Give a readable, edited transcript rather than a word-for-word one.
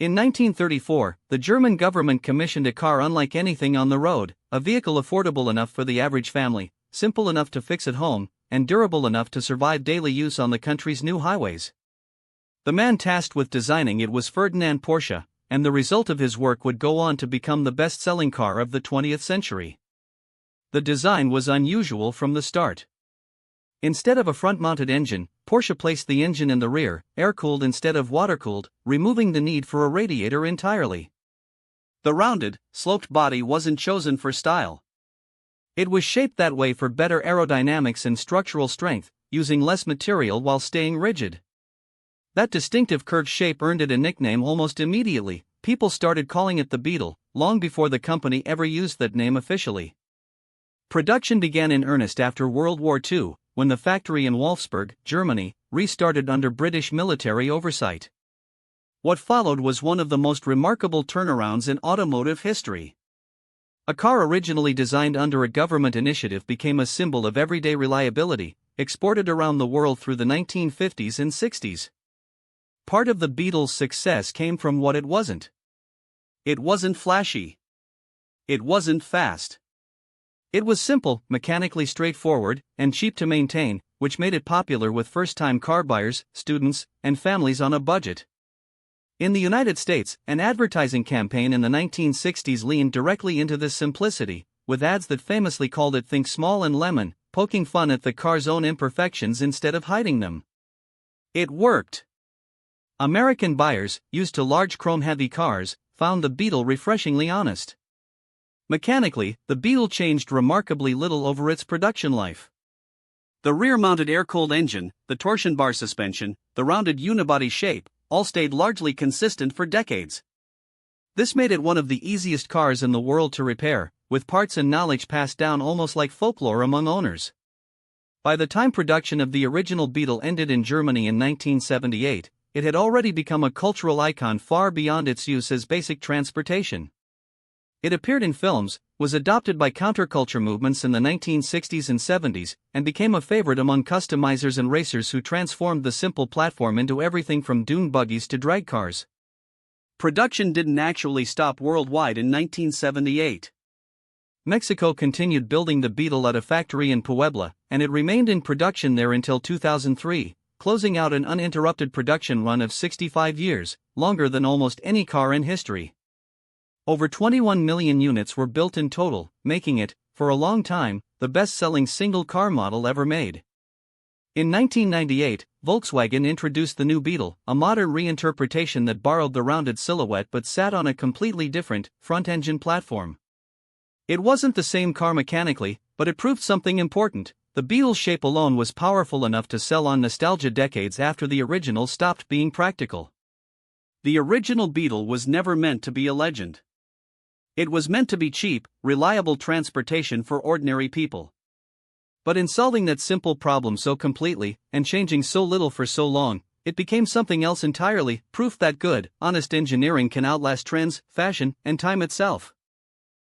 In 1934, the German government commissioned a car unlike anything on the road, a vehicle affordable enough for the average family, simple enough to fix at home, and durable enough to survive daily use on the country's new highways. The man tasked with designing it was Ferdinand Porsche, and the result of his work would go on to become the best-selling car of the 20th century. The design was unusual from the start. Instead of a front-mounted engine, Porsche placed the engine in the rear, air-cooled instead of water-cooled, removing the need for a radiator entirely. The rounded, sloped body wasn't chosen for style. It was shaped that way for better aerodynamics and structural strength, using less material while staying rigid. That distinctive curved shape earned it a nickname almost immediately. People started calling it the Beetle, long before the company ever used that name officially. Production began in earnest after World War II, when the factory in Wolfsburg, Germany, restarted under British military oversight. What followed was one of the most remarkable turnarounds in automotive history. A car originally designed under a government initiative became a symbol of everyday reliability, exported around the world through the 1950s and 60s. Part of the Beetle's success came from what it wasn't. It wasn't flashy. It wasn't fast. It was simple, mechanically straightforward, and cheap to maintain, which made it popular with first-time car buyers, students, and families on a budget. In the United States, an advertising campaign in the 1960s leaned directly into this simplicity, with ads that famously called it "Think Small and Lemon," poking fun at the car's own imperfections instead of hiding them. It worked. American buyers, used to large chrome-heavy cars, found the Beetle refreshingly honest. Mechanically, the Beetle changed remarkably little over its production life. The rear-mounted air-cooled engine, the torsion bar suspension, the rounded unibody shape, all stayed largely consistent for decades. This made it one of the easiest cars in the world to repair, with parts and knowledge passed down almost like folklore among owners. By the time production of the original Beetle ended in Germany in 1978, it had already become a cultural icon far beyond its use as basic transportation. It appeared in films, was adopted by counterculture movements in the 1960s and 70s, and became a favorite among customizers and racers who transformed the simple platform into everything from dune buggies to drag cars. Production didn't actually stop worldwide in 1978. Mexico continued building the Beetle at a factory in Puebla, and it remained in production there until 2003, closing out an uninterrupted production run of 65 years, longer than almost any car in history. Over 21 million units were built in total, making it, for a long time, the best-selling single-car model ever made. In 1998, Volkswagen introduced the new Beetle, a modern reinterpretation that borrowed the rounded silhouette but sat on a completely different, front-engine platform. It wasn't the same car mechanically, but it proved something important. The Beetle's shape alone was powerful enough to sell on nostalgia decades after the original stopped being practical. The original Beetle was never meant to be a legend. It was meant to be cheap, reliable transportation for ordinary people. But in solving that simple problem so completely, and changing so little for so long, it became something else entirely, proof that good, honest engineering can outlast trends, fashion, and time itself.